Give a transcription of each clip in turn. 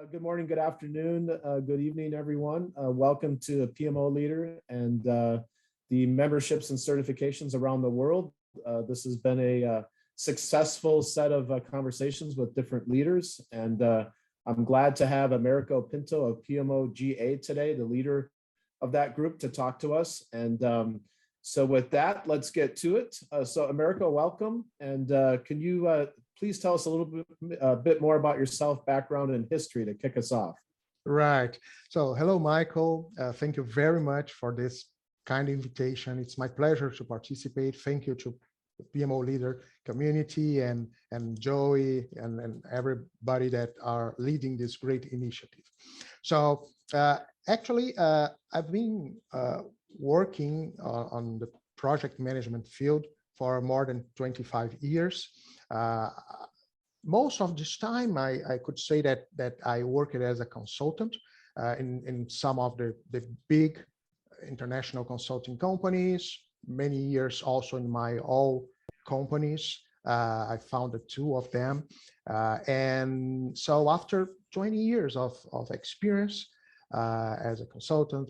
Good morning, good afternoon, good evening, everyone. Welcome to PMO Leader and the memberships and certifications around the world. This has been a successful set of conversations with different leaders, and I'm glad to have Americo Pinto of PMO GA today, the leader of that group, to talk to us. And so with that, let's get to it. So Americo, welcome. And can you please tell us a little bit more about yourself, background, and history to kick us off? Right. So hello, Michael. Thank you very much for this kind invitation. It's my pleasure to participate. Thank you to the PMO Leader community and Joey and everybody that are leading this great initiative. So actually, I've been working on the project management field for more than 25 years. Most of this time, I could say that I worked as a consultant in some of the big international consulting companies, many years also in my own companies. I founded 2 of them. And so after 20 years of experience as a consultant,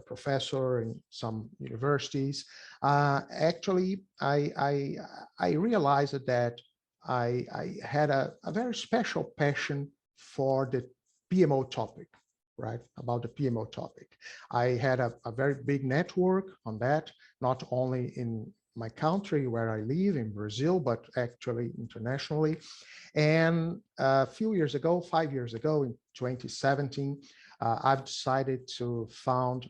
professor in some universities, actually, I realized that I had a very special passion for the PMO topic, right? About the PMO topic. I had a very big network on that, not only in my country where I live in Brazil, but actually internationally. And a few years ago, 5 years ago, in 2017, I've decided to found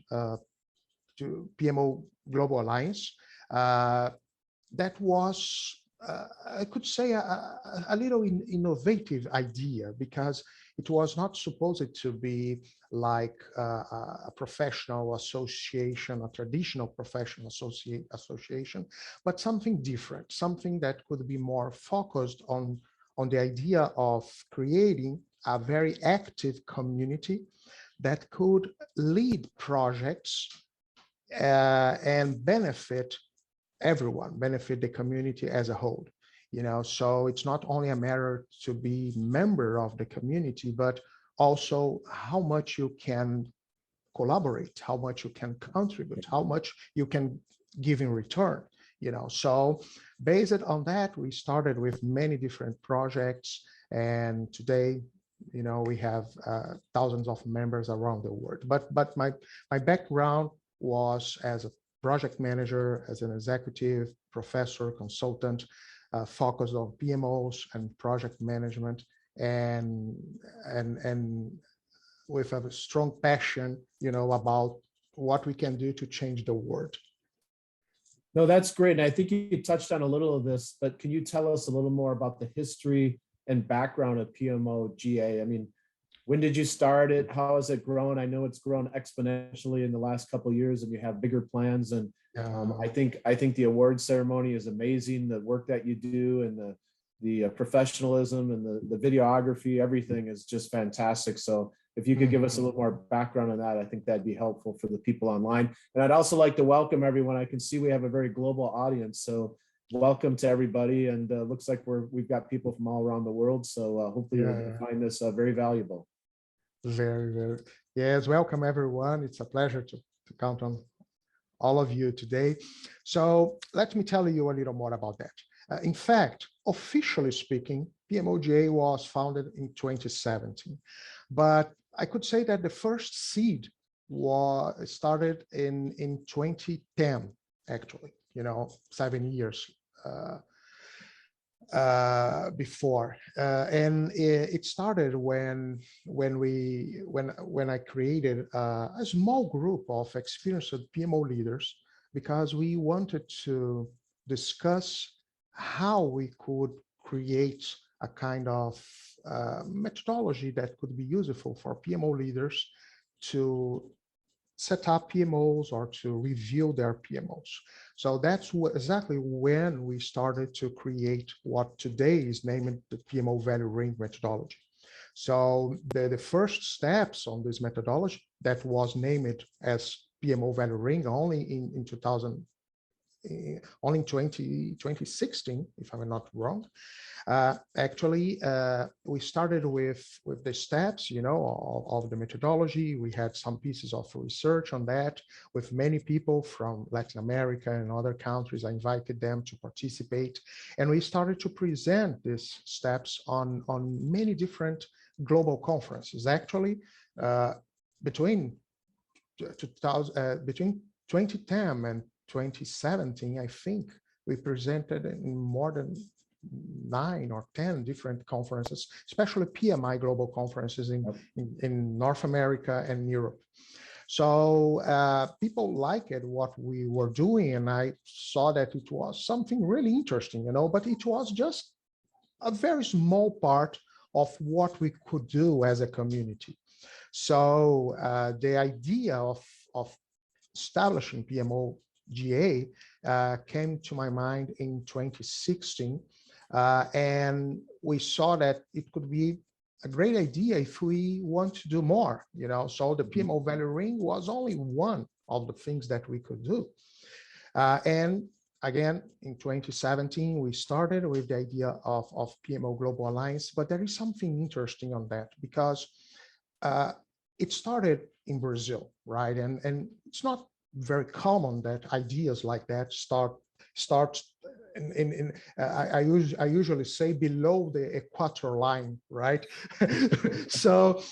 PMO Global Alliance. That was I could say a little innovative idea, because it was not supposed to be like a professional association, a traditional professional association, but something different, something that could be more focused on the idea of creating a very active community that could lead projects and benefit everyone, benefit the community as a whole. So it's not only a matter to be member of the community, but also how much you can collaborate, how much you can contribute, how much you can give in return. So based on that, we started with many different projects, and today, we have thousands of members around the world. But my background was as a project manager, as an executive, professor, consultant, focused on PMOs and project management, and with a strong passion, about what we can do to change the world. No, that's great. And I think you touched on a little of this, but can you tell us a little more about the history and background of PMO GA? I mean, when did you start it? How has it grown? I know it's grown exponentially in the last couple of years, and you have bigger plans. And I think the award ceremony is amazing. The work that you do, and the professionalism, and the videography, everything is just fantastic. So if you could give us a little more background on that, I think that'd be helpful for the people online. And I'd also like to welcome everyone. I can see we have a very global audience, so welcome to everybody. And looks like we've got people from all around the world. So hopefully you'll find this very valuable. Very, very. Yes, welcome everyone. It's a pleasure to count on all of you today. So let me tell you a little more about that. In fact, officially speaking, PMOGA was founded in 2017, but I could say that the first seed was started in 2010, actually, 7 years before, and it started when I created a small group of experienced PMO leaders, because we wanted to discuss how we could create a kind of methodology that could be useful for PMO leaders to set up PMOs or to review their PMOs. So that's exactly when we started to create what today is named the PMO Value Ring methodology. So the first steps on this methodology that was named as PMO Value Ring only in only in 2016, if I'm not wrong. Actually, we started with the steps, of the methodology. We had some pieces of research on that with many people from Latin America and other countries. I invited them to participate, and we started to present these steps on many different global conferences. Actually, between 2010 and 2017, I think we presented in more than 9 or 10 different conferences, especially PMI global conferences in North America and Europe. So people liked what we were doing, and I saw that it was something really interesting, but it was just a very small part of what we could do as a community. So the idea of establishing PMO GA came to my mind in 2016. And we saw that it could be a great idea if we want to do more, so the PMO Value Ring was only one of the things that we could do. And again, in 2017, we started with the idea of PMO Global Alliance, but there is something interesting on that because it started in Brazil, right? And it's not very common that ideas like that start I usually say below the equator line, right? so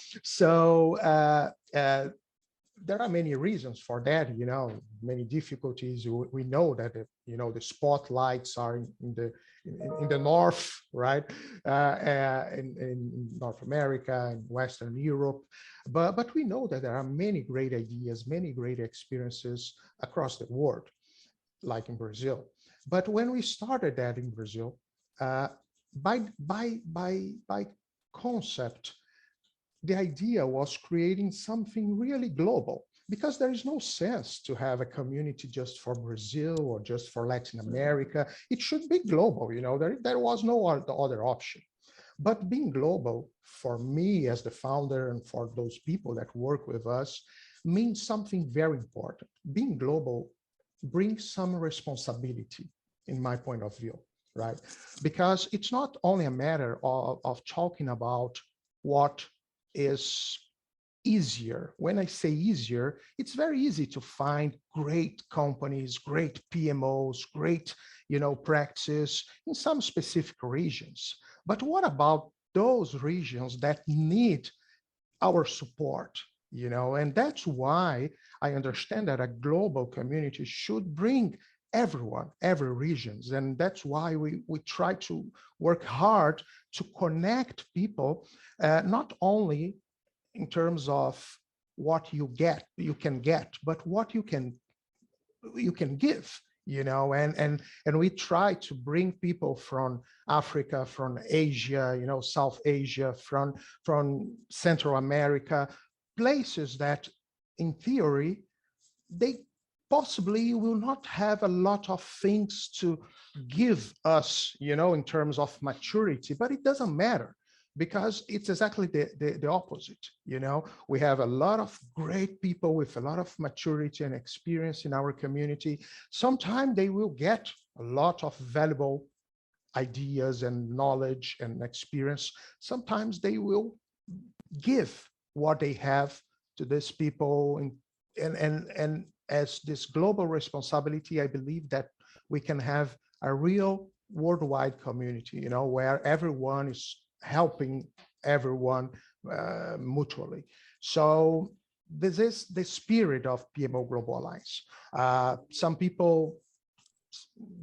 there are many reasons for that, many difficulties. We know that the spotlights are in the north, right? In North America and Western Europe, but we know that there are many great ideas, many great experiences across the world, like in Brazil. But when we started that in Brazil, by concept, the idea was creating something really global, because there is no sense to have a community just for Brazil or just for Latin America. It should be global, there was no other option. But being global, for me as the founder and for those people that work with us, means something very important. Being global brings some responsibility, in my point of view, right? Because it's not only a matter of talking about what is easier. When I say easier, it's very easy to find great companies, great PMOs, great, practices in some specific regions. But what about those regions that need our support? And that's why I understand that a global community should bring everyone, every regions. And that's why we try to work hard to connect people, not only in terms of what you can get, but what you can give, and we try to bring people from Africa, from Asia, South Asia, from Central America, places that in theory, they possibly will not have a lot of things to give us, in terms of maturity, but it doesn't matter, because it's exactly the opposite. We have a lot of great people with a lot of maturity and experience in our community. Sometimes they will get a lot of valuable ideas and knowledge and experience. Sometimes they will give what they have to these people, and as this global responsibility, I believe that we can have a real worldwide community, where everyone is helping everyone mutually. So this is the spirit of PMO Global Alliance. Some people,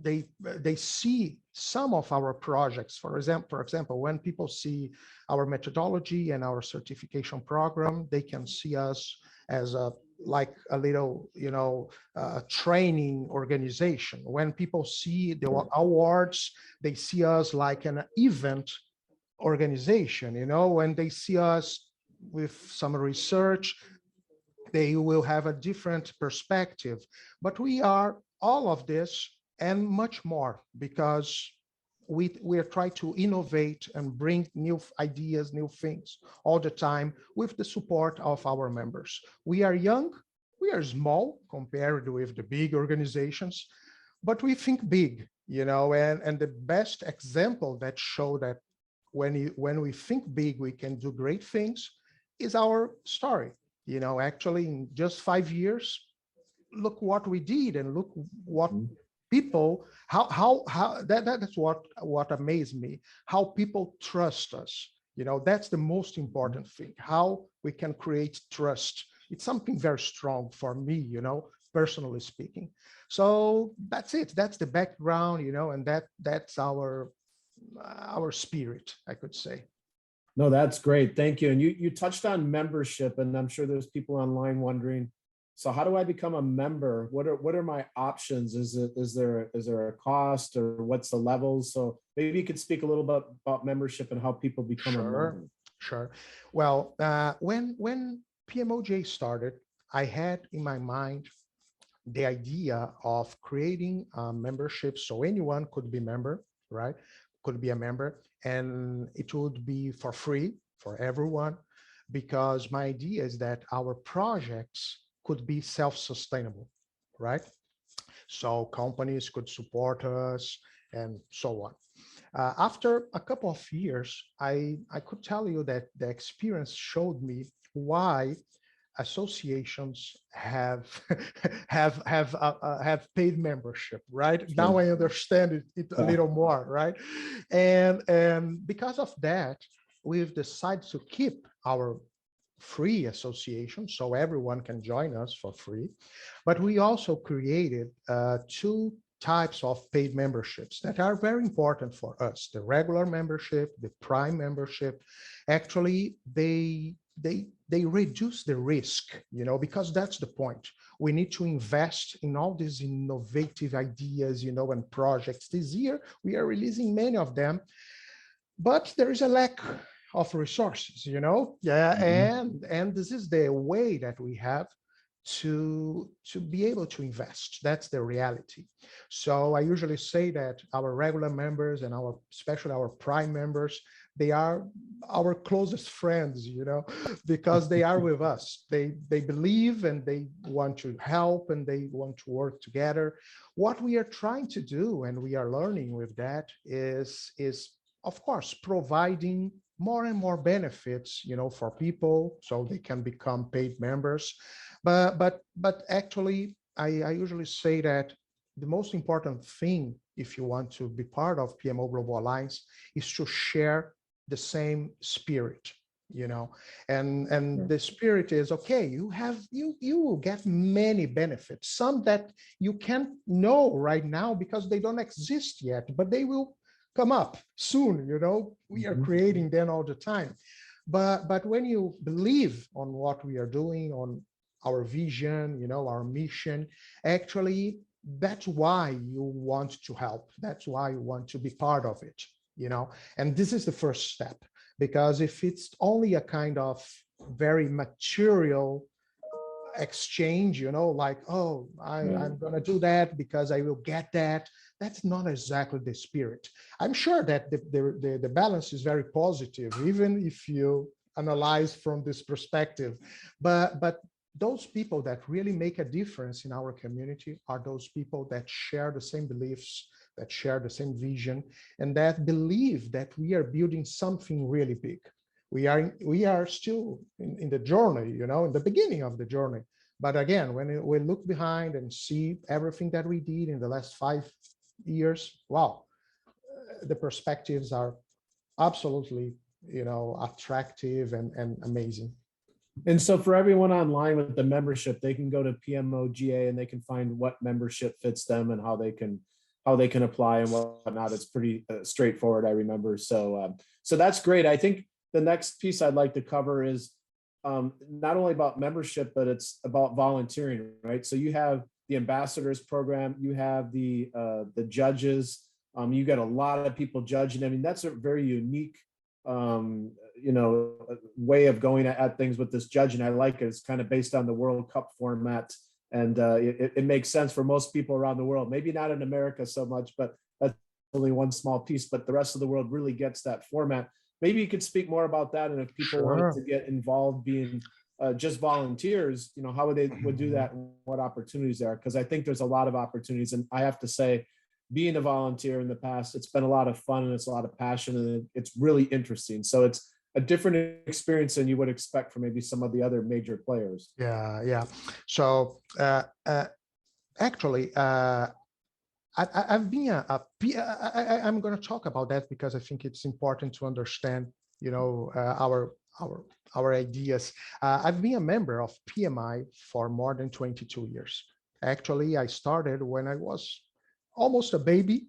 they see some of our projects. For example, when people see our methodology and our certification program, they can see us as like a little, training organization. When people see the awards, they see us like an event organization. When they see us with some research, they will have a different perspective. But we are all of this and much more, because we are trying to innovate and bring new ideas, new things all the time with the support of our members. We are young, we are small compared with the big organizations, but we think big, and the best example that show that when we think big, we can do great things is our story. Actually in just 5 years, look what we did and look what people, that's what amazed me, how people trust us. That's the most important thing, how we can create trust. It's something very strong for me, personally speaking. So that's it. That's the background, and that's our spirit, I could say. No, that's great. Thank you. And you touched on membership, and I'm sure there's people online wondering, so how do I become a member? What are my options? Is there a cost, or what's the levels? So maybe you could speak a little bit about membership and how people become a member. Sure. Well, when PMOJ started, I had in my mind the idea of creating a membership so anyone could be member, right? Could be a member, and it would be for free for everyone, because my idea is that our projects could be self-sustainable, right? So companies could support us and so on. After a couple of years, I could tell you that the experience showed me why associations have have paid membership, right? Sure. Now I understand it a little more, right? And because of that, we've decided to keep our free association so everyone can join us for free. But we also created two types of paid memberships that are very important for us: the regular membership, the prime membership. Actually, they reduce the risk, because that's the point. We need to invest in all these innovative ideas, and projects. This year we are releasing many of them, but there is a lack of resources, and this is the way that we have to be able to invest. That's the reality. So I usually say that our regular members and especially our prime members, they are our closest friends, because they are with us. They believe and they want to help and they want to work together. What we are trying to do, and we are learning with that, is of course providing more and more benefits, for people so they can become paid members. But actually, I usually say that the most important thing, if you want to be part of PMO Global Alliance, is to share the same spirit, and the spirit is, okay, you will get many benefits, some that you can't know right now because they don't exist yet, but they will come up soon. We are creating them all the time. But when you believe on what we are doing, on our vision, our mission, actually, that's why you want to help. That's why you want to be part of it, and this is the first step, because if it's only a kind of very material exchange, like, oh, I'm going to do that because I will get that. That's not exactly the spirit. I'm sure that the balance is very positive, even if you analyze from this perspective. But those people that really make a difference in our community are those people that share the same beliefs, that share the same vision, and that believe that we are building something really big. We are still in the journey, in the beginning of the journey. But again, when we look behind and see everything that we did in the last 5 years, wow, the perspectives are absolutely, attractive and amazing. And so for everyone online with the membership, they can go to PMOGA and they can find what membership fits them and how they can apply and whatnot. It's pretty straightforward, I remember. So that's great. I think the next piece I'd like to cover is not only about membership, but it's about volunteering, right? So you have the ambassadors program, you have the judges, you got a lot of people judging. I mean, that's a very unique way of going at things with this judging. I like it. It's kind of based on the World Cup format, and it makes sense for most people around the world. Maybe not in America so much, but that's only one small piece, but the rest of the world really gets that format. Maybe you could speak more about that, and if people wanted to get involved being just volunteers, how would they would do that and what opportunities there are? Because I think there's a lot of opportunities. And I have to say, being a volunteer in the past, it's been a lot of fun and it's a lot of passion and it's really interesting. So it's a different experience than you would expect from maybe some of the other major players. Yeah. So actually, I've been I'm going to talk about that because I think it's important to understand, our ideas. I've been a member of PMI for more than 22 years. Actually, I started when I was almost a baby,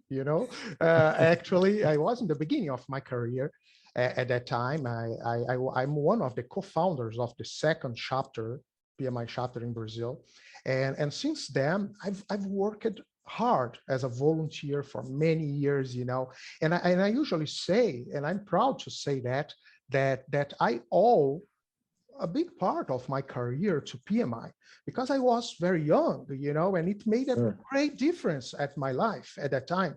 actually, I was in the beginning of my career. At that time, I'm one of the co-founders of the second chapter, PMI chapter in Brazil. And since then, I've worked hard as a volunteer for many years, and I usually say, and I'm proud to say that I owe a big part of my career to PMI because I was very young, and it made a great difference at my life at that time.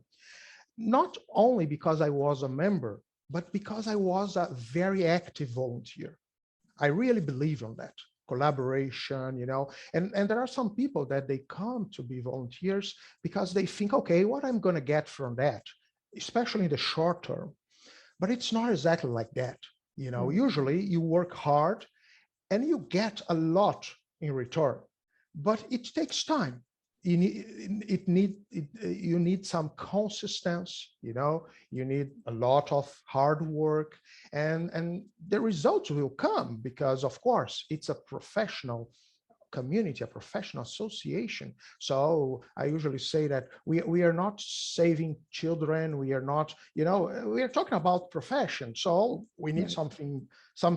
Not only because I was a member, but because I was a very active volunteer. I really believe in that collaboration, and there are some people that they come to be volunteers because they think, okay, what I'm going to get from that, especially in the short term. But it's not exactly like that. Usually you work hard and you get a lot in return, but it takes time. You need some consistency, you need a lot of hard work, and the results will come because, of course, it's a professional community, a professional association. So I usually say that we are not saving children. We are not, we are talking about profession. So we need something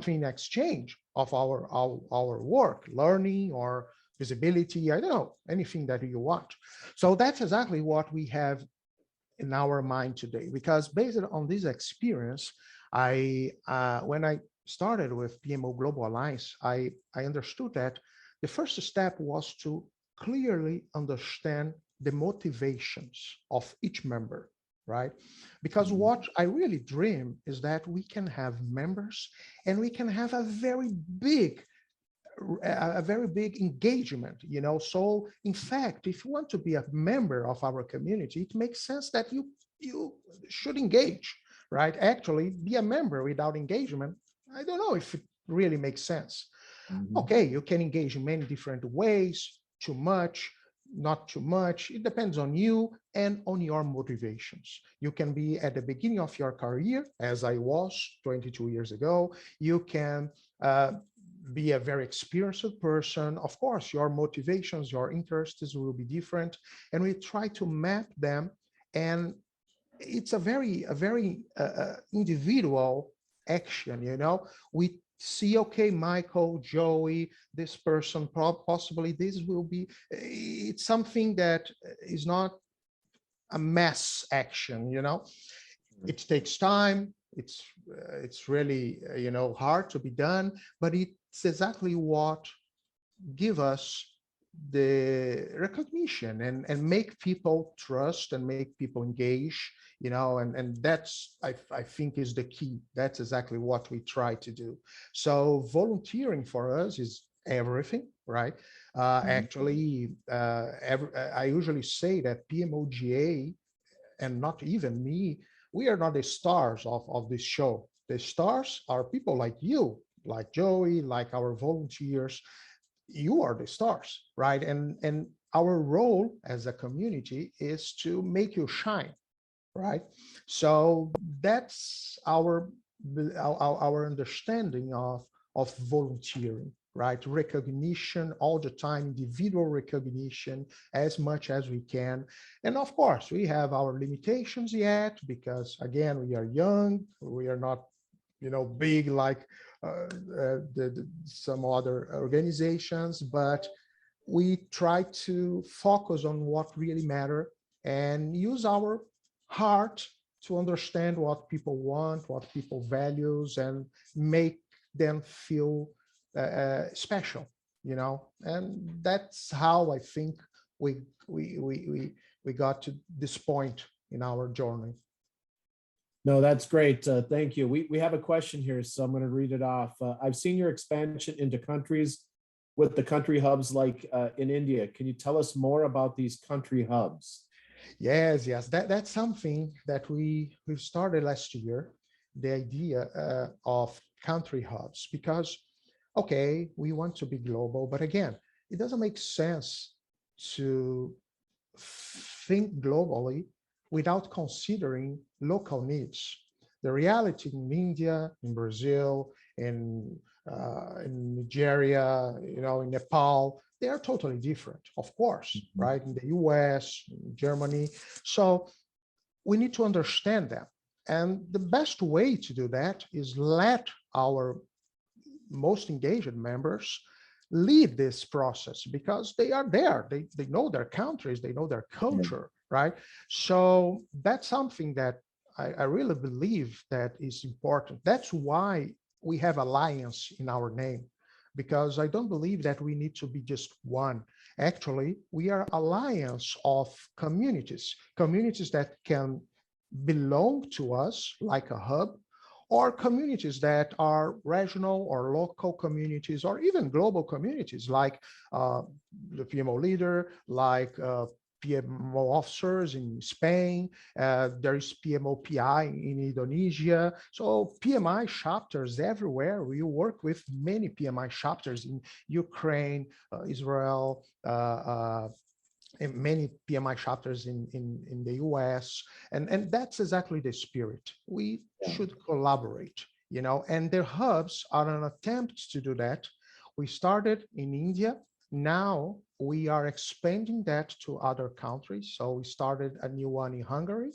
in exchange of our work, learning or visibility. I don't know, anything that you want. So that's exactly what we have in our mind today, because based on this experience, when I started with PMO Global Alliance, I understood that the first step was to clearly understand the motivations of each member, right? Because what I really dream is that we can have members and we can have a very big engagement, So in fact, if you want to be a member of our community, it makes sense that you should engage, right? Actually, be a member without engagement, I don't know if it really makes sense. Okay, you can engage in many different ways, too much, not too much. It depends on you and on your motivations. You can be at the beginning of your career, as I was 22 years ago. You can be a very experienced person. Of course, your motivations, your interests will be different, and we try to map them. And it's a very individual action. We see, okay, Michael, Joey, this person, possibly this will be, it's something that is not a mass action, It takes time. It's really, hard to be done, but it's exactly what give us the recognition and make people trust and make people engage, and that's, I think is the key. That's exactly what we try to do. So volunteering for us is everything, right? Actually, I usually say that PMOGA, and not even me, we are not the stars of this show. The stars are people like you, like Joey, like our volunteers. You are the stars, right? And our role as a community is to make you shine, right? So that's our understanding of volunteering, right? Recognition all the time, individual recognition as much as we can. And of course, we have our limitations yet, because again, we are young, we are not, big like some other organizations, but we try to focus on what really matter and use our heart to understand what people want, what people values, and make them feel special, and that's how I think we got to this point in our journey. No, that's great. Thank you. We have a question here, so I'm going to read it off. I've seen your expansion into countries with the country hubs like in India. Can you tell us more about these country hubs? Yes, yes, that's something that we started last year, the idea of country hubs, because okay, we want to be global, but again, it doesn't make sense to think globally without considering local needs. The reality in India, in Brazil, in Nigeria, in Nepal, they are totally different, of course, right? In the US, in Germany. So we need to understand them. And the best way to do that is let our most engaged members lead this process because they are there. They know their countries, they know their culture, right? So that's something that I really believe that is important. That's why we have alliance in our name, because I don't believe that we need to be just one. Actually, we are alliance of communities, communities that can belong to us like a hub, or communities that are regional or local communities, or even global communities like the PMO leader, like PMO officers in Spain. There is PMO PI in Indonesia. So PMI chapters everywhere. We work with many PMI chapters in Ukraine, Israel, and many PMI chapters in the US. And that's exactly the spirit. We should collaborate, and their hubs are an attempt to do that. We started in India. Now we are expanding that to other countries. So we started a new one in Hungary.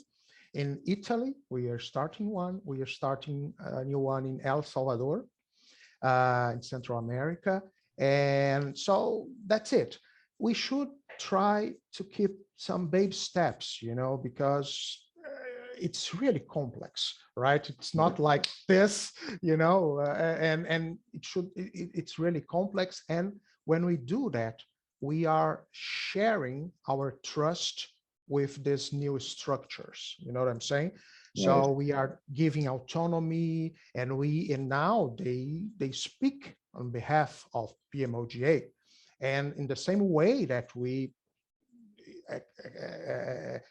In Italy, we are starting one. We are starting a new one in El Salvador, in Central America. And so that's it. We should try to keep some baby steps, because it's really complex, right? It's not like this, and it's really complex. And when we do that, we are sharing our trust with these new structures. You know what I'm saying? So we are giving autonomy, and now they speak on behalf of PMOGA. And in the same way that we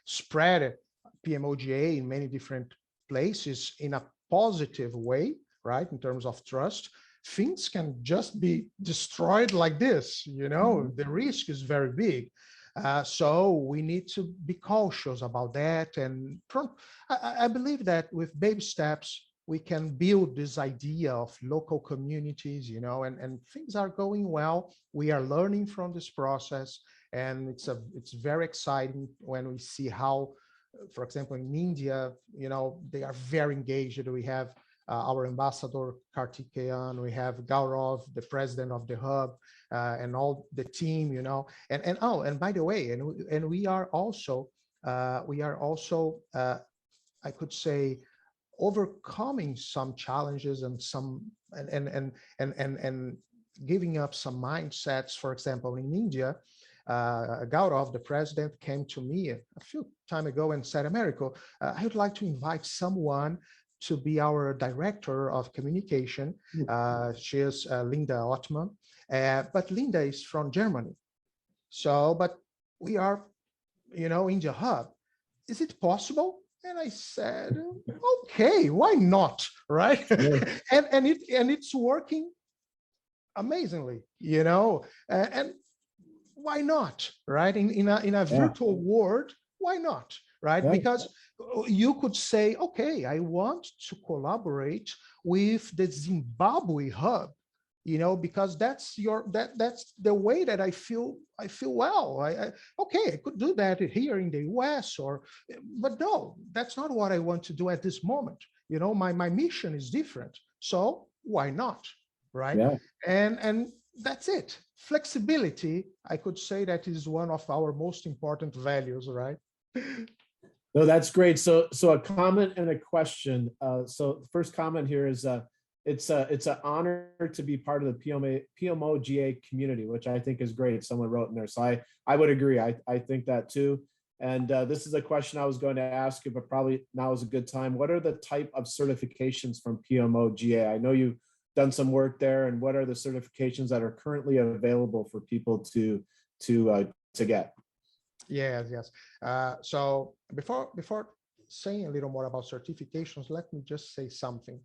spread PMOGA in many different places in a positive way, right? In terms of trust, things can just be destroyed like this, the risk is very big. So we need to be cautious about that. And I believe that with baby steps, we can build this idea of local communities, and things are going well. We are learning from this process, and it's very exciting when we see how, for example, in India, they are very engaged. We have our ambassador Kartikeyan, we have Gaurav, the president of the hub, and all the team, and by the way, and we are also I could say overcoming some challenges and some and giving up some mindsets. For example, in India, Gaurav, the president, came to me a few time ago and said, Americo, I would like to invite someone to be our director of communication. She is Linda Ottman, but Linda is from Germany. So, but we are, India hub. Is it possible? And I said, okay, why not, right? and it's working amazingly, and why not, right? In a virtual world, why not, right? Because you could say, okay, I want to collaborate with the Zimbabwe hub, because that's the way that I feel well. Okay, I could do that here in the US, but no, that's not what I want to do at this moment. My mission is different. So why not, right? And that's it. Flexibility, I could say, that is one of our most important values, right? No, that's great. So a comment and a question. So the first comment here is it's an honor to be part of the PMO GA community, which I think is great. Someone wrote in there. So I would agree. I think that too. And this is a question I was going to ask you, but probably now is a good time. What are the type of certifications from PMO GA? I know you've done some work there, and what are the certifications that are currently available for people to get? Yes, yes. So before saying a little more about certifications, let me just say something.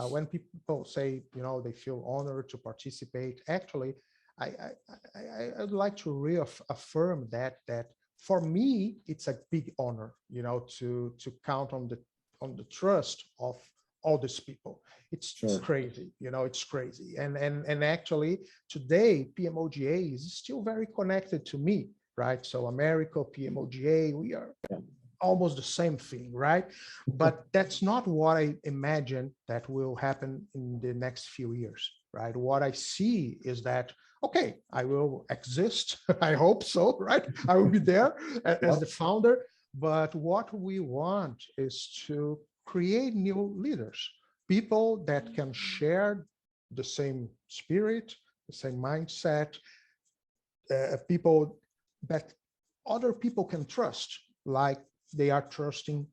When people say, they feel honored to participate, actually, I'd like to reaffirm that for me, it's a big honor, to count on the trust of all these people. It's crazy, it's crazy. And actually today, PMOGA is still very connected to me, right? So Americo, PMOGA, we are almost the same thing, right? But that's not what I imagine that will happen in the next few years, right? What I see is that, okay, I will exist. I hope so, right? I will be there as the founder. But what we want is to create new leaders, people that can share the same spirit, the same mindset, people that other people can trust, like they are trusting,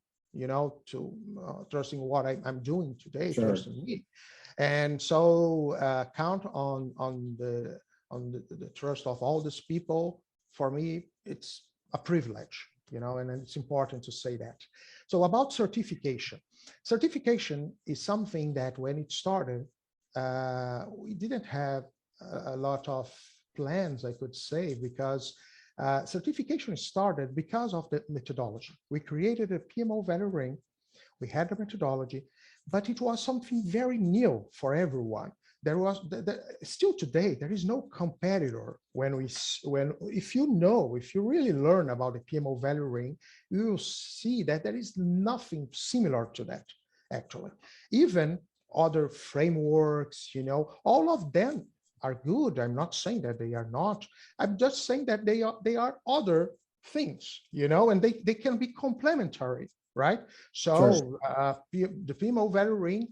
trusting what I'm doing today, trusting me. And so count on the trust of all these people. For me, it's a privilege, and it's important to say that. So about certification. Certification is something that when it started, we didn't have a lot of plans, I could say, because certification started because of the methodology. We created a PMO value ring. We had the methodology, but it was something very new for everyone. There was still today, there is no competitor. If you really learn about the PMO value ring, you will see that there is nothing similar to that, actually. Even other frameworks, all of them are good. I'm not saying that they are not. I'm just saying that they are other things, and they can be complementary, right? So the PMO value ring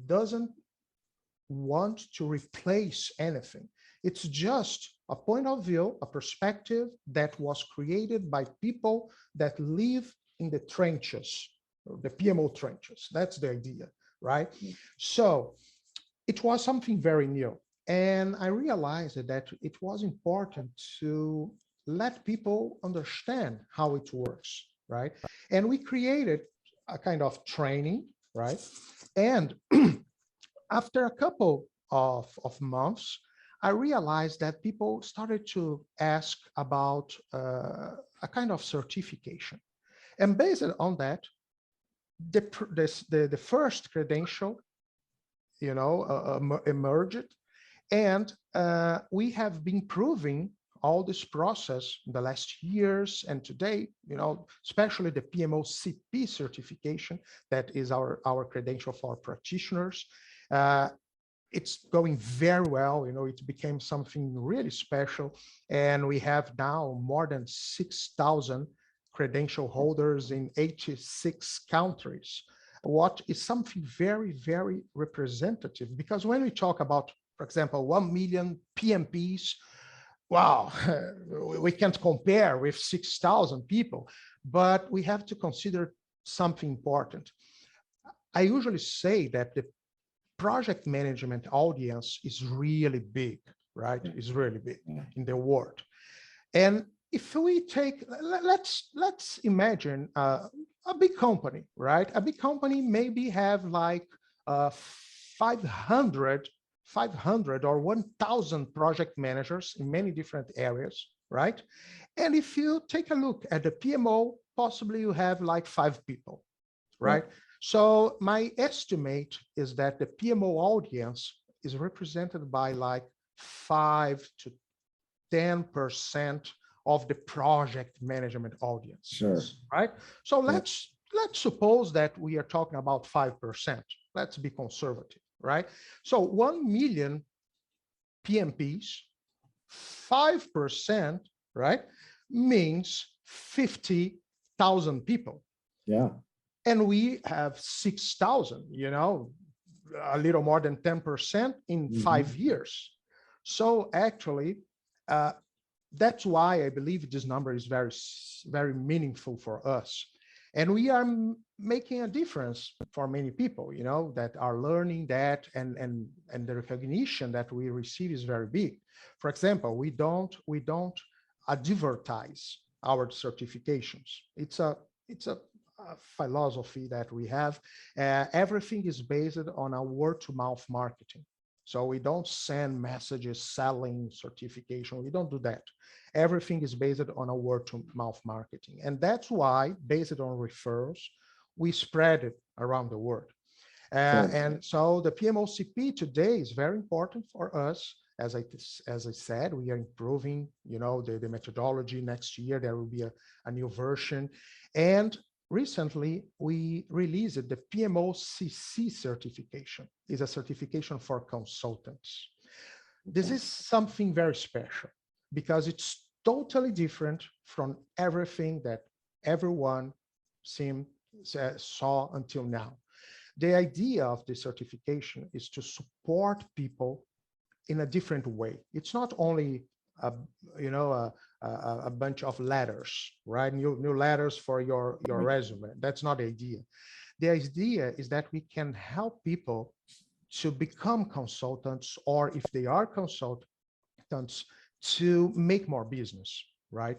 doesn't want to replace anything. It's just a point of view, a perspective that was created by people that live in the trenches, the PMO trenches. That's the idea, right? So it was something very new. And I realized that it was important to let people understand how it works, right? And we created a kind of training, right? And after a couple of months, I realized that people started to ask about a kind of certification. And based on that, the first credential, emerged. And we have been proving all this process in the last years and today, especially the PMO CP certification, that is our credential for practitioners. It's going very well, it became something really special. And we have now more than 6,000 credential holders in 86 countries. What is something very, very representative, because when we talk about, for example, 1 million PMPs, wow, we can't compare with 6,000 people, but we have to consider something important. I usually say that the project management audience is really big, right? It's really big in the world. And if we take, let's imagine a big company, right? A big company maybe have like 500 or 1,000 project managers in many different areas, right? And if you take a look at the PMO, possibly you have like 5 people, right? So my estimate is that the PMO audience is represented by like 5 to 10% of the project management audience, right? So let's suppose that we are talking about 5%. Let's be conservative, right? So 1 million PMPs, 5%, right, means 50,000 people. And we have 6,000, a little more than 10% in 5 years. So actually, that's why I believe this number is very meaningful for us. And we are making a difference for many people, you know, that are learning that, and the recognition that we receive is very big. For example, we don't advertise our certifications. It's a philosophy that we have. Everything is based on a word-to-mouth marketing. So we don't send messages selling certification. We don't do that. Everything is based on a word-to-mouth marketing. And that's why, based on referrals, we spread it around the world. And so the PMOCP today is very important for us. As I said, we are improving, you know, the methodology. Next year, there will be a new version. And recently, we released the PMOCC certification. It's a certification for consultants. This is something very special because it's totally different from everything that everyone saw until now. The idea of the certification is to support people in a different way. It's not only a bunch of letters, right? New letters for your resume. That's not the idea. The idea is that we can help people to become consultants, or if they are consultants, to make more business, right?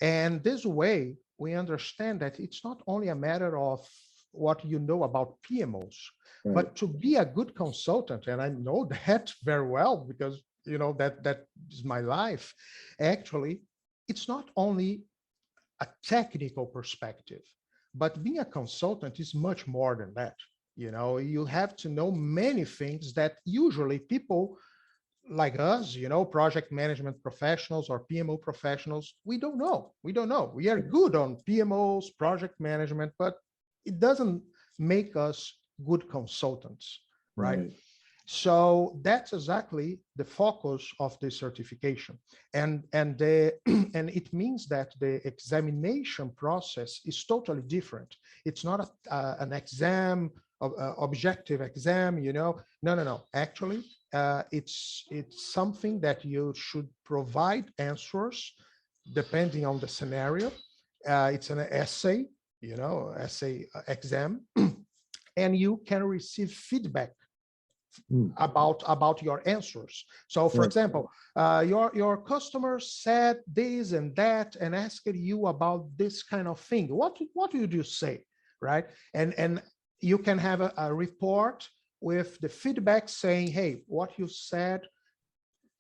And this way, we understand that it's not only a matter of what you know about PMOs, right, but to be a good consultant, and I know that very well because you know that is my life. Actually, it's not only a technical perspective, but being a consultant is much more than that. You know, you have to know many things that usually people like us, you know, project management professionals or PMO professionals, we don't know. We don't know. We are good on PMOs, project management, but it doesn't make us good consultants, right? So that's exactly the focus of the certification. And it means that the examination process is totally different. It's not an exam, objective exam, you know. No. Actually, it's something that you should provide answers depending on the scenario. It's an essay, you know, essay exam, and you can receive feedback about your answers. So, for example, your customer said this and that and asked you about this kind of thing. What would you say, right? And you can have a report with the feedback saying, hey, what you said,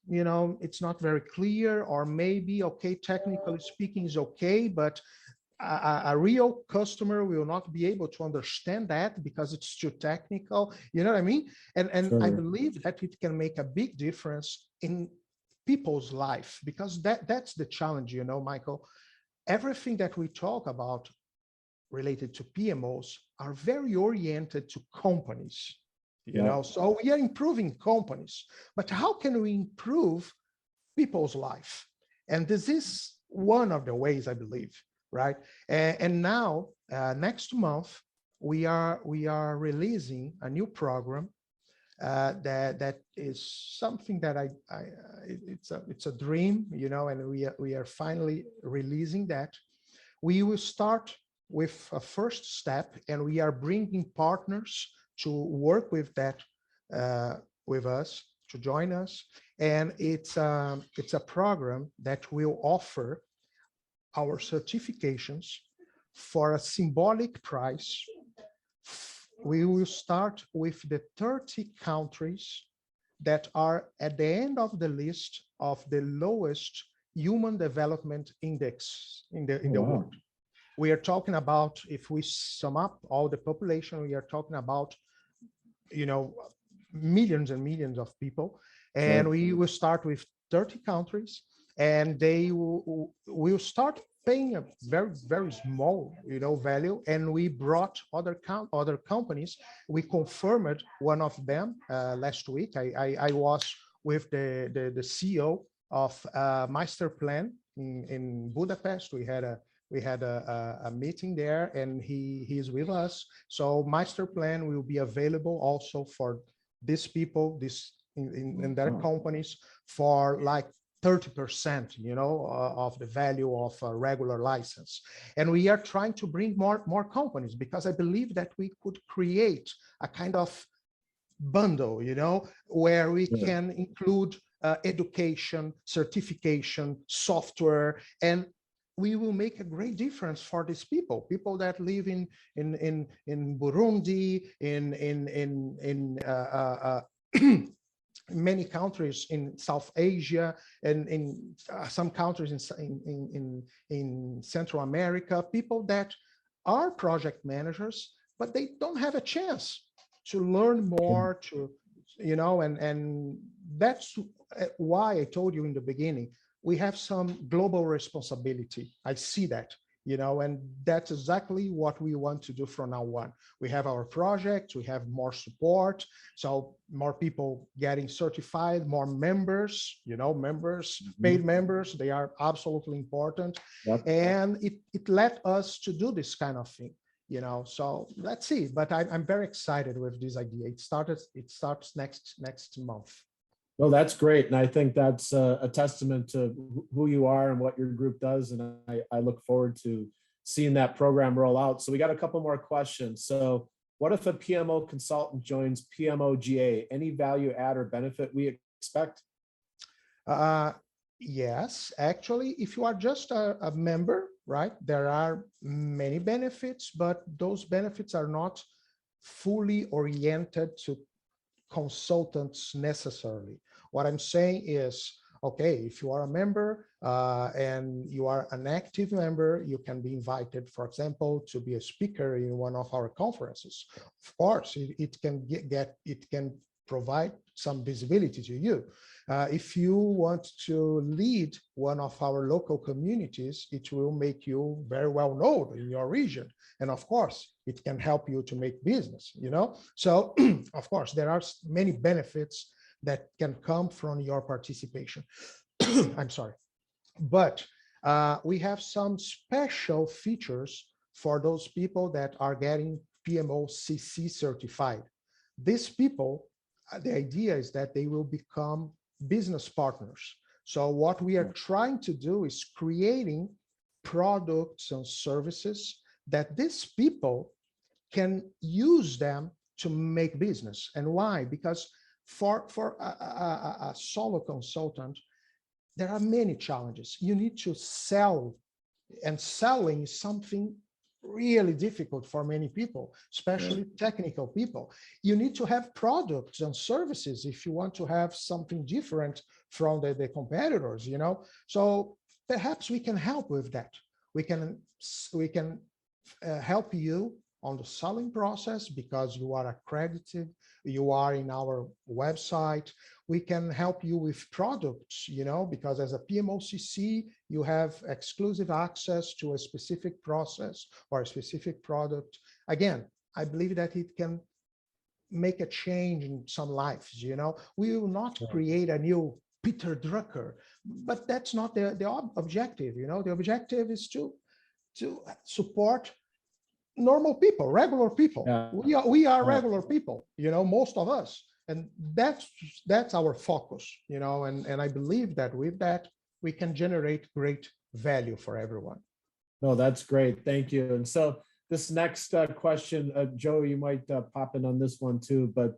you know, it's not very clear, or maybe, okay, technically speaking is okay, but a real customer will not be able to understand that because it's too technical. You know what I mean? And sure. I believe that it can make a big difference in people's life, because that's the challenge, you know, Michael. Everything that we talk about related to PMOs are very oriented to companies, you know, so we are improving companies, but how can we improve people's life? And this is one of the ways, I believe. Right, and now next month we are releasing a new program that is something that it's a dream, you know, and we are finally releasing that. We will start with a first step, and we are bringing partners to work with that with us, to join us, and it's a program that will offer our certifications for a symbolic price. We will start with the 30 countries that are at the end of the list of the lowest human development index in the world. We are talking about, if we sum up all the population, we are talking about, you know, millions and millions of people. And we will start with 30 countries, and they will start paying a very, very small, you know, value. And we brought other companies. We confirmed one of them last week. I was with the CEO of Master Plan in Budapest. We had a meeting there, and he is with us. So Master Plan will be available also for these people, in their companies, for like 30%, of the value of a regular license. And we are trying to bring more companies, because I believe that we could create a kind of bundle, where we can include education, certification, software, and we will make a great difference for these people that live in Burundi, in many countries in South Asia, and in some countries in Central America, people that are project managers, but they don't have a chance to learn more, and that's why I told you in the beginning, we have some global responsibility. I see that, and that's exactly what we want to do from now on. We have our projects, we have more support, so more people getting certified, more members, paid members, they are absolutely important. Yep. And it led us to do this kind of thing. So let's see. But I'm very excited with this idea. It starts next month. Well, that's great. And I think that's a testament to who you are and what your group does. And I look forward to seeing that program roll out. So we got a couple more questions. So what if a PMO consultant joins PMO GA? Any value add or benefit we expect? Yes, actually, if you are just a member, right, there are many benefits, but those benefits are not fully oriented to consultants necessarily. What I'm saying is, okay, if you are a member and you are an active member, you can be invited, for example, to be a speaker in one of our conferences. Of course, it can provide some visibility to you. If you want to lead one of our local communities, it will make you very well known in your region. And of course, it can help you to make business, So, of course, there are many benefits that can come from your participation. I'm sorry. But we have some special features for those people that are getting PMO CC certified. These people, the idea is that they will become business partners. So what we are trying to do is creating products and services that these people can use them to make business. And why? Because for a solo consultant, there are many challenges. You need to sell, and selling is something really difficult for many people, especially technical people. You need to have products and services if you want to have something different from the competitors, So perhaps we can help with that. We can help you on the selling process because you are accredited, you are in our website. We can help you with products, because as a PMOCC, you have exclusive access to a specific process or a specific product. Again, I believe that it can make a change in some lives, We will not create a new Peter Drucker, but that's not the objective, The objective is to support normal people, regular people. We are regular people, most of us. And that's our focus, and I believe that with that, we can generate great value for everyone. No, that's great. Thank you. And so this next question, Joe, you might pop in on this one too, but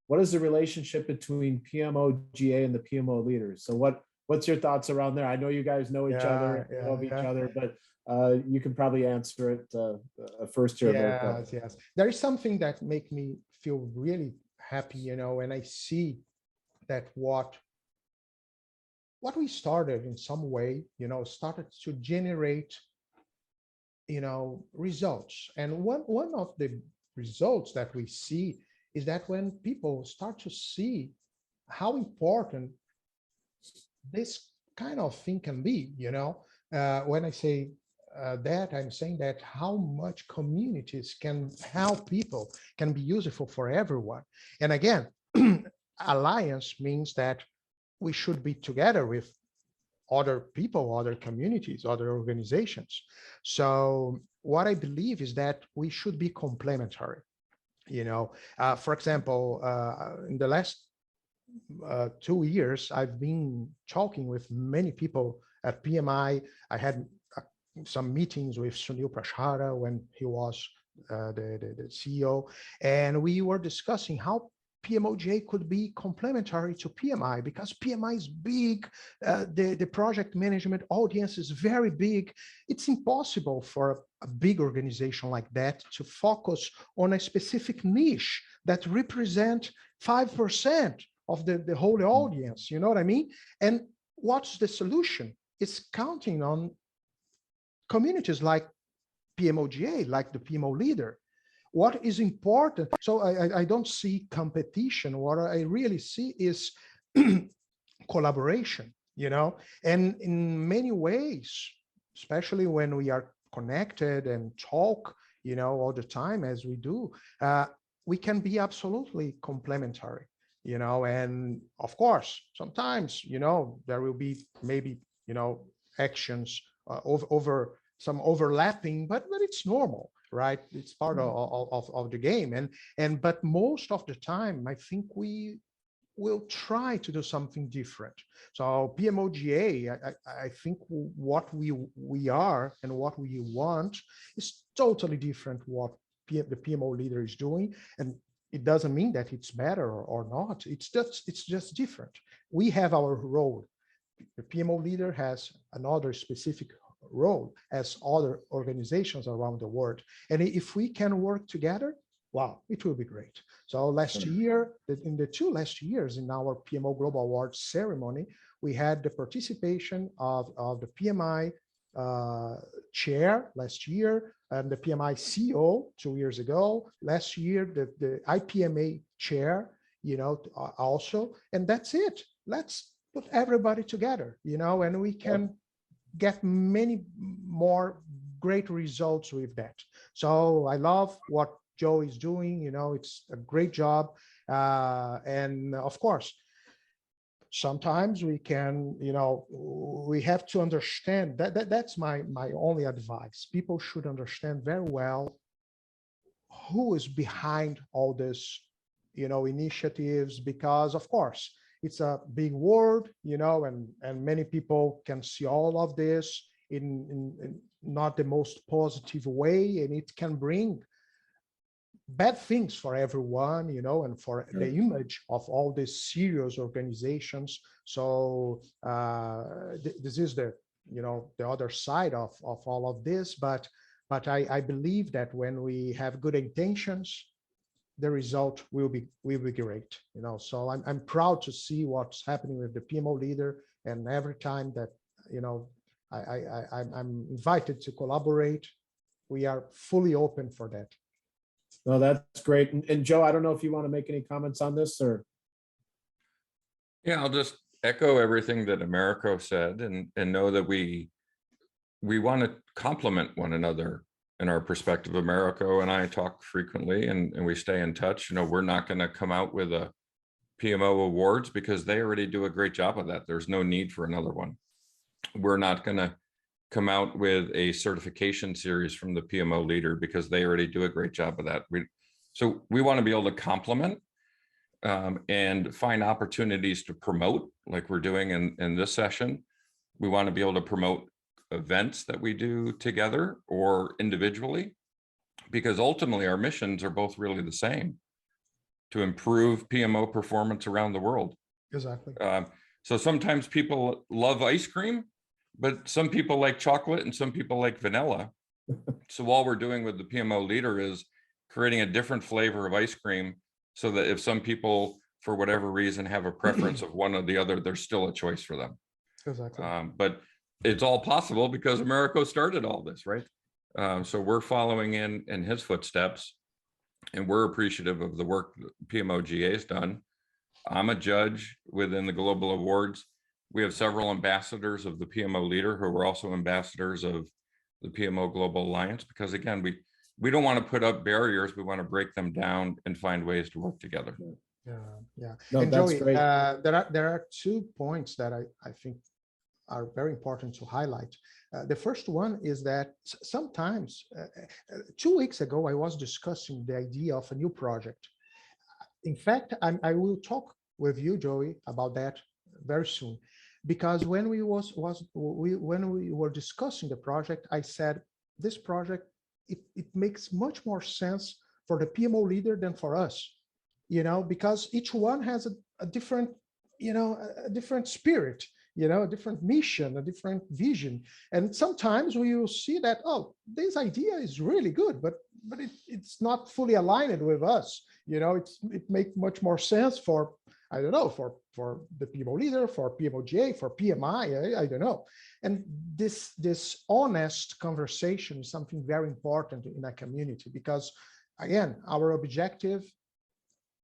what is the relationship between PMO GA and the PMO leaders? So what's your thoughts around there? I know you guys know each other, love each other, but you can probably answer it first here. Yes. There is something that makes me feel really happy, and I see that what we started in some way, started to generate, results. And one of the results that we see is that when people start to see how important this kind of thing can be, when I say that, I'm saying that how much communities can help people, can be useful for everyone. And again, alliance means that we should be together with other people, other communities, other organizations. So what I believe is that we should be complementary. For example, in the last 2 years, I've been talking with many people at PMI. I had some meetings with Sunil Prashara when he was the CEO, and we were discussing how PMOGA could be complementary to PMI because PMI is big, the project management audience is very big. It's impossible for a big organization like that to focus on a specific niche that represent 5% of the whole audience, you know what I mean? And what's the solution? It's counting on communities like PMOGA, like the PMO leader. What is important? So I don't see competition. What I really see is collaboration, you know, and in many ways, especially when we are connected and talk, you know, all the time as we do, we can be absolutely complementary, you know, and of course, sometimes, you know, there will be maybe, you know, actions over some overlapping, but it's normal, right? It's part of the game. But most of the time, I think we will try to do something different. So PMOGA, I think what we are and what we want is totally different what the PMO leader is doing. And it doesn't mean that it's better or not. It's just different. We have our role. The PMO leader has another specific role as other organizations around the world. And if we can work together, wow, it will be great. So last year, in the 2 last years in our PMO Global Awards ceremony, we had the participation of the PMI chair last year and the PMI CEO 2 years ago. Last year, the IPMA chair, you know, also, and that's it. Let's put everybody together, you know, and we can get many more great results with that. So I love what Joe is doing, you know, it's a great job. And of course, sometimes we can, you know, we have to understand that's my only advice. People should understand very well who is behind all this, you know, initiatives, because of course, it's a big word, you know, and many people can see all of this in not the most positive way, and it can bring bad things for everyone, you know, and for the image of all these serious organizations. So this is the, you know, the other side of all of this, but I believe that when we have good intentions, the result will be great, you know. So I'm proud to see what's happening with the PMO leader, and every time that, you know, I'm invited to collaborate, we are fully open for that. No, that's great. And Joe, I don't know if you want to make any comments on this or. Yeah, I'll just echo everything that Americo said, and know that we want to complement one another in our perspective. Americo and I talk frequently, and we stay in touch. You know, we're not going to come out with a PMO awards because they already do a great job of that. There's no need for another one. We're not going to come out with a certification series from the PMO leader because they already do a great job of that. So we want to be able to complement and find opportunities to promote, like we're doing in this session. We want to be able to promote events that we do together or individually, because ultimately our missions are both really the same: to improve PMO performance around the world. Exactly. So sometimes people love ice cream, but some people like chocolate and some people like vanilla. So all we're doing with the PMO leader is creating a different flavor of ice cream, so that if some people, for whatever reason, have a preference of one or the other, there's still a choice for them. Exactly. But it's all possible because Americo started all this, right? So we're following in his footsteps, and we're appreciative of the work that PMOGA has done. I'm a judge within the Global Awards. We have several ambassadors of the PMO leader who are also ambassadors of the PMO Global Alliance, because again, we don't want to put up barriers. We want to break them down and find ways to work together. Yeah. No, and that's Joey, great. there are 2 points that I think are very important to highlight. The first one is that sometimes, 2 weeks ago, I was discussing the idea of a new project. In fact, I will talk with you, Joey, about that very soon. Because when when we were discussing the project, I said, this project, it makes much more sense for the PMO leader than for us, because each one has a different, a different spirit, a different mission, a different vision. And sometimes we will see that, oh, this idea is really good, but it's not fully aligned with us. It makes much more sense for, I don't know, for the PMO leader, for PMOGA, for PMI, I don't know. And this honest conversation is something very important in a community, because again, our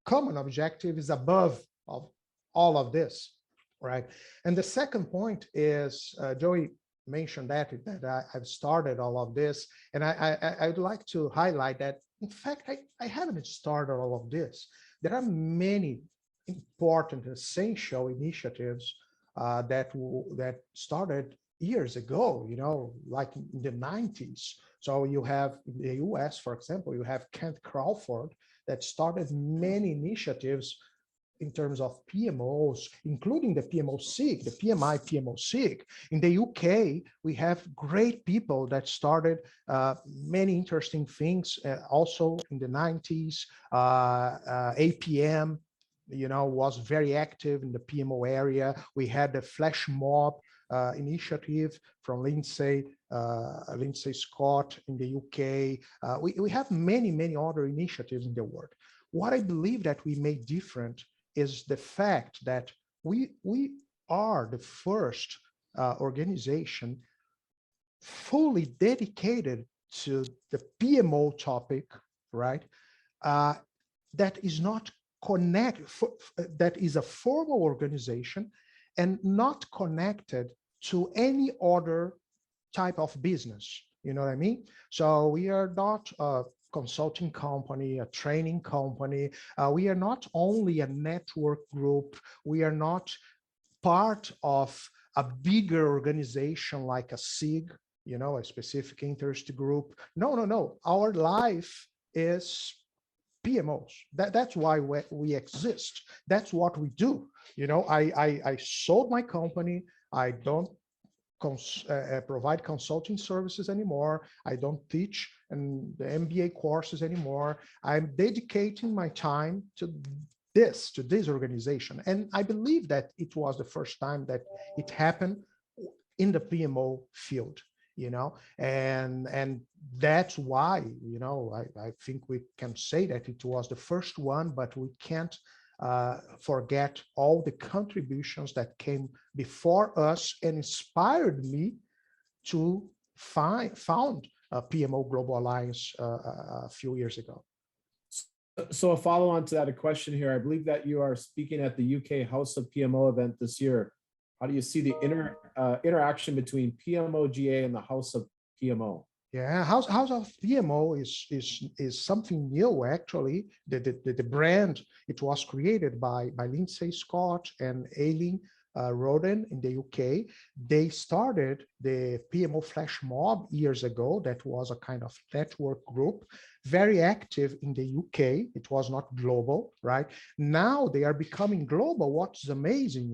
common objective is above of all of this, right? And the second point is, Joey mentioned that I've started all of this, and I'd like to highlight that, in fact, I haven't started all of this. There are many important, essential initiatives that started years ago, like in the 90s. So you have in the US, for example, you have Kent Crawford that started many initiatives in terms of PMOs, including the PMO SIG, the PMI PMO SIG. In the UK, we have great people that started many interesting things also in the 90s. APM, was very active in the PMO area. We had the flash mob initiative from Lindsay Scott in the UK. We have many other initiatives in the world. What I believe that we made different is the fact that we are the first organization fully dedicated to the PMO topic, right? That is not connected, that is a formal organization and not connected to any other type of business. You know what I mean? So we are not a consulting company, a training company. We are not only a network group. We are not part of a bigger organization like a SIG, a specific interest group. No. Our life is PMOs. That's why we exist. That's what we do. I sold my company. I don't provide consulting services anymore. I don't teach and the MBA courses anymore. I'm dedicating my time to this organization. And I believe that it was the first time that it happened in the PMO field, and that's why, I think we can say that it was the first one, but we can't forget all the contributions that came before us and inspired me to found a PMO Global Alliance a few years ago. So a follow on to that, a question here. I believe that you are speaking at the UK House of PMO event this year. How do you see the interaction between PMOGA and the House of PMO? Yeah, House of PMO is something new, actually. The brand, it was created by Lindsay Scott and Aileen Roden in the UK. They started the PMO Flash Mob years ago. That was a kind of network group, very active in the UK. It was not global, right? Now they are becoming global. What's amazing,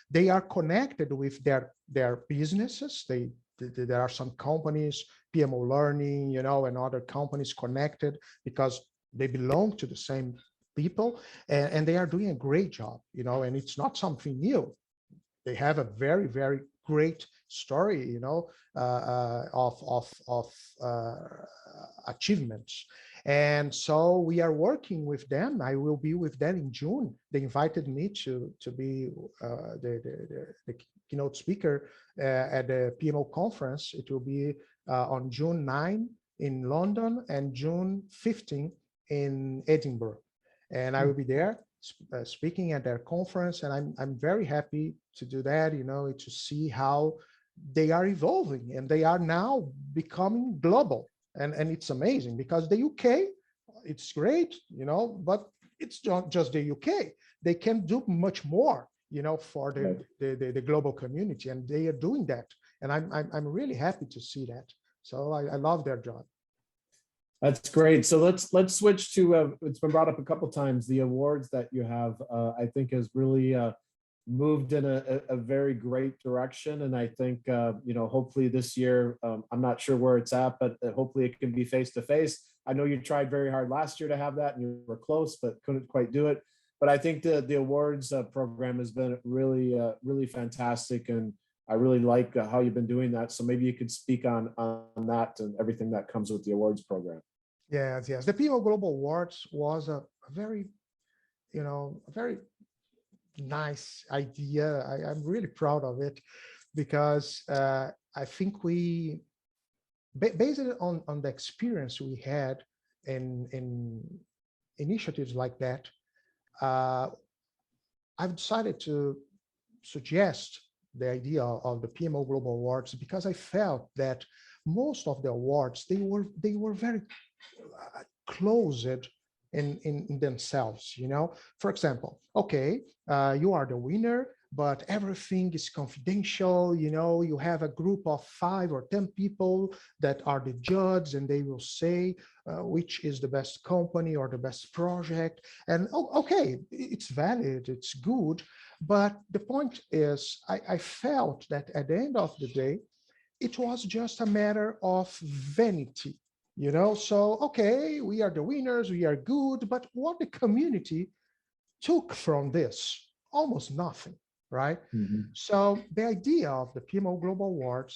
they are connected with their businesses. There are some companies, PMO Learning, and other companies connected because they belong to the same people, and they are doing a great job, and it's not something new. They have a very, very great story, of achievements. And so we are working with them. I will be with them in June. They invited me to be the keynote speaker at the PMO conference. It will be on June 9 in London and June 15 in Edinburgh. And I will be there speaking at their conference, and I'm very happy to do that, to see how they are evolving, and they are now becoming global. And it's amazing because the UK, it's great, but it's not just the UK. They can do much more, for the global community, and they are doing that. And I'm really happy to see that. So I love their job. That's great. So let's switch to it's been brought up a couple times. The awards that you have, I think, has really moved in a very great direction. And I think hopefully this year, I'm not sure where it's at, but hopefully it can be face to face. I know you tried very hard last year to have that, and you were close, but couldn't quite do it. But I think the awards program has been really fantastic, and I really like how you've been doing that. So maybe you could speak on that and everything that comes with the awards program. Yes, yes. The PMO Global Awards was a very, a very nice idea. I'm really proud of it because I think we, based on the experience we had in initiatives like that, I've decided to suggest the idea of the PMO Global Awards because I felt that most of the awards, they were very closed in themselves, For example, okay, you are the winner, but everything is confidential, you have a group of 5 or 10 people that are the judges, and they will say which is the best company or the best project. And okay, it's valid, it's good. But the point is, I felt that at the end of the day, it was just a matter of vanity. So, okay, we are the winners, we are good, but what the community took from this? Almost nothing, right? Mhm. So the idea of the PMO Global Awards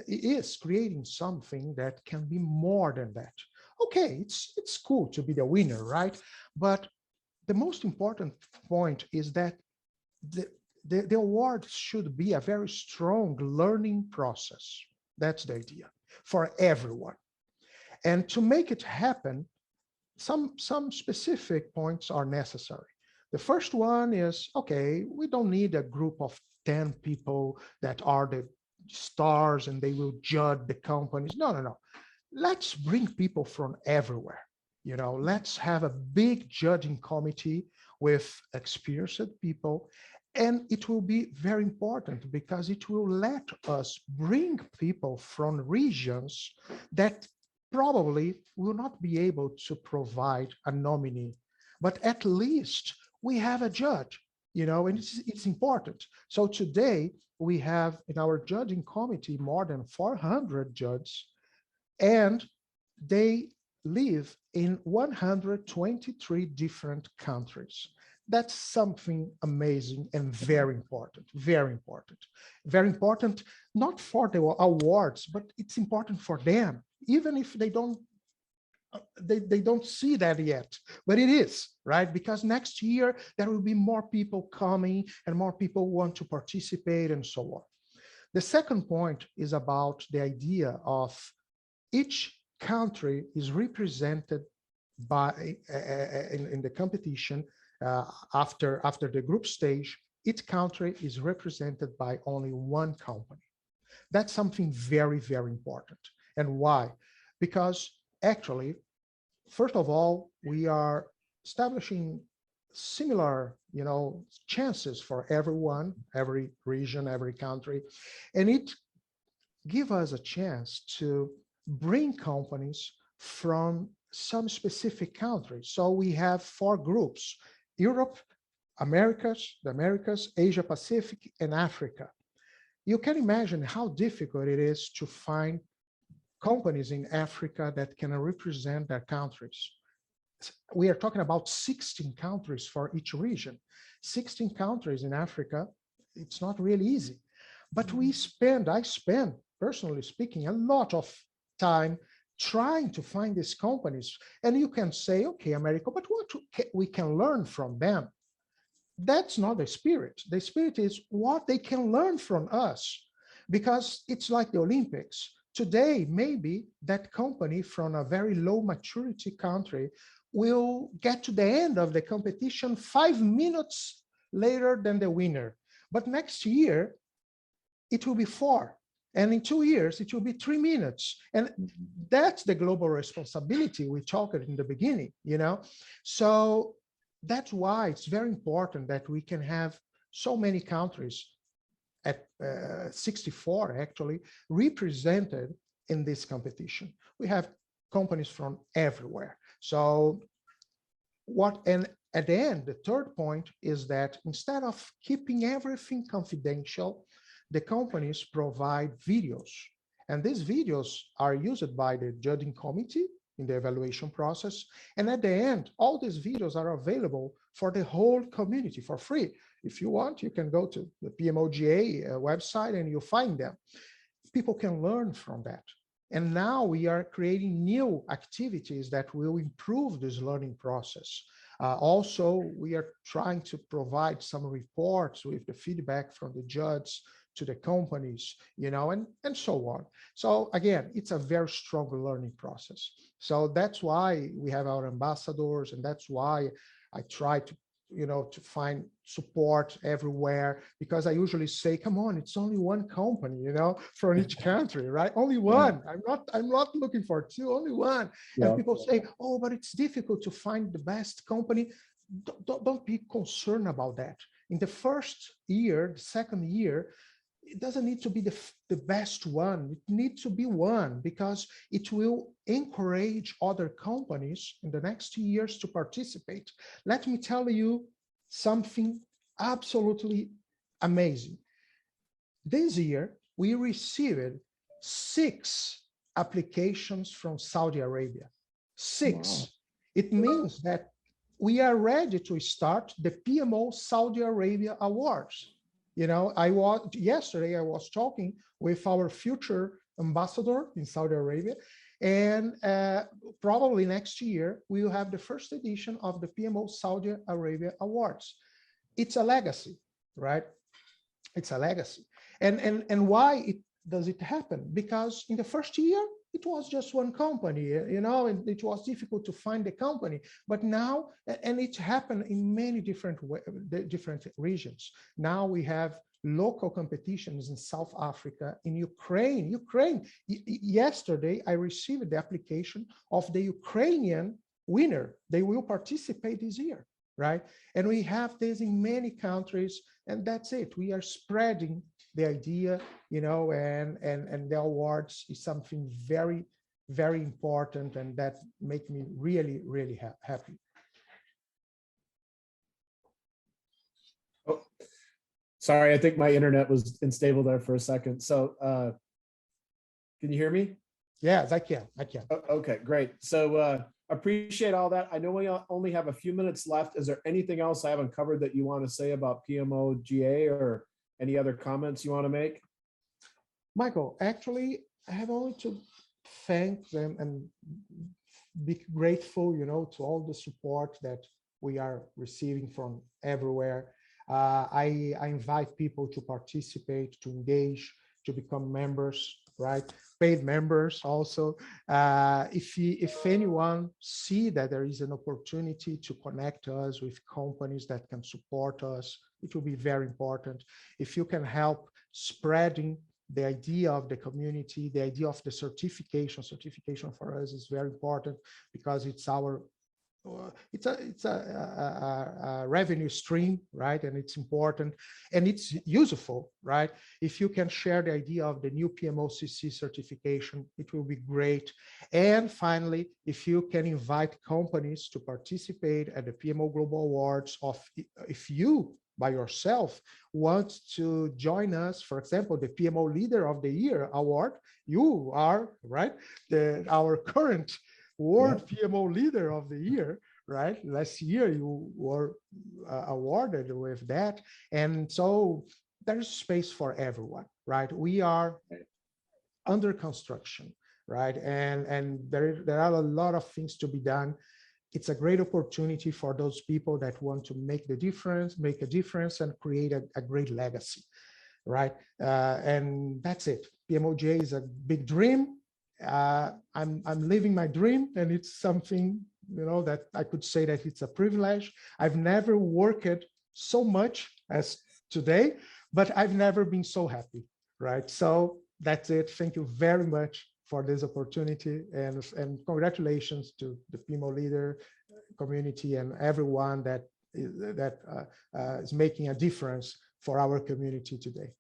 is creating something that can be more than that. Okay, it's cool to be the winner, right? But the most important point is that the award should be a very strong learning process. That's the idea for everyone. And to make it happen, some specific points are necessary. The first one is, okay, we don't need a group of 10 people that are the stars and they will judge the companies. No. Let's bring people from everywhere. Let's have a big judging committee with experienced people. And it will be very important because it will let us bring people from regions that probably will not be able to provide a nominee, but at least we have a judge, and it's important. So today we have in our judging committee more than 400 judges, and they live in 123 different countries. That's something amazing and very important, very important. Very important, not for the awards, but it's important for them, even if they don't see that yet, but it is, right? Because next year there will be more people coming and more people want to participate and so on. The second point is about the idea of each country is represented by in the competition after the group stage. Each country is represented by only one company. That's something very, very important. And why? Because actually, first of all, we are establishing similar, chances for everyone, every region, every country, and it gives us a chance to bring companies from some specific countries. So we have 4 groups: Europe, the Americas, Asia Pacific, and Africa. You can imagine how difficult it is to find companies in Africa that can represent their countries. We are talking about 16 countries for each region. 16 countries in Africa, it's not really easy. But I spend, personally speaking, a lot of time trying to find these companies. And you can say, okay, Americo, but what we can learn from them? That's not the spirit. The spirit is what they can learn from us, because it's like the Olympics. Today, maybe that company from a very low maturity country will get to the end of the competition 5 minutes later than the winner. But next year, it will be 4. And in 2 years, it will be 3 minutes. And that's the global responsibility we talked in the beginning, So that's why it's very important that we can have so many countries at 64 actually represented in this competition. We have companies from everywhere. So and at the end, the third point is that instead of keeping everything confidential, the companies provide videos. And these videos are used by the judging committee in the evaluation process. And at the end, all these videos are available for the whole community for free. If you want, you can go to the PMOGA website and you'll find them. People can learn from that. And now we are creating new activities that will improve this learning process. Also, we are trying to provide some reports with the feedback from the judges to the companies, and so on. So again, it's a very strong learning process. So that's why we have our ambassadors, and that's why I try to to find support everywhere, because I usually say, come on, it's only one company, from each country, right? Only one. I'm not looking for two, only one. Yeah. And people say, oh, but it's difficult to find the best company. Don't be concerned about that. In the first year, the second year, it doesn't need to be the best one. It needs to be one, because it will encourage other companies in the next years to participate. Let me tell you something absolutely amazing. This year, we received 6 applications from Saudi Arabia. 6. Wow. It means that we are ready to start the PMO Saudi Arabia Awards. Yesterday I was talking with our future ambassador in Saudi Arabia, and probably next year we will have the first edition of the PMO Saudi Arabia Awards. It's a legacy, right? It's a legacy. And why does it happen? Because in the first year, it was just one company, and it was difficult to find the company. But now, and it happened in many different regions. Now we have local competitions in South Africa, in Ukraine. Yesterday, I received the application of the Ukrainian winner. They will participate this year, right? And we have this in many countries, and that's it. We are spreading the idea, and the awards is something very, very important, and that make me really, really happy. Oh, sorry, I think my internet was unstable there for a second. So can you hear me? Yes, I can. Okay, great. So appreciate all that. I know we only have a few minutes left. Is there anything else I haven't covered that you want to say about PMO GA, or any other comments you want to make? Michael, actually, I have only to thank them and be grateful, to all the support that we are receiving from everywhere. I invite people to participate, to engage, to become members, right? Paid members also. If anyone see that there is an opportunity to connect us with companies that can support us, it will be very important. If you can help spreading the idea of the community, the idea of the certification for us is very important, because it's our it's a revenue stream, right? And it's important and it's useful, right? If you can share the idea of the new PMOCC certification, it will be great. And finally, if you can invite companies to participate at the PMO Global Awards, if you by yourself want to join us, for example, the PMO Leader of the Year award, you are, right, our current World PMO Leader of the Year, right? Last year you were awarded with that. And so there's space for everyone, right? We are under construction, right? And there are a lot of things to be done. It's a great opportunity for those people that want to make a difference and create a great legacy, right? And that's it. PMOJ is a big dream. I'm living my dream, and it's something, that I could say that it's a privilege. I've never worked so much as today, but I've never been so happy, right? So that's it. Thank you very much for this opportunity, and congratulations to the PMO Leader community and everyone that is making a difference for our community today.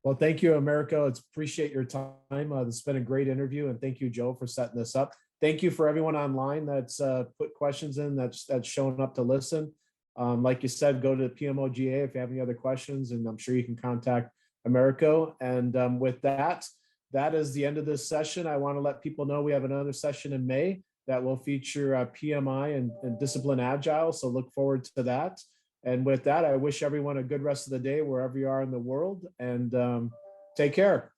Well, thank you, Americo. It's appreciate your time. It's been a great interview, and thank you, Joe, for setting this up. Thank you for everyone online that's put questions in, that's shown up to listen. Like you said, go to PMO GA if you have any other questions, and I'm sure you can contact Americo. And with that, that is the end of this session. I want to let people know we have another session in May that will feature PMI and Discipline Agile. So look forward to that. And with that, I wish everyone a good rest of the day wherever you are in the world, and take care.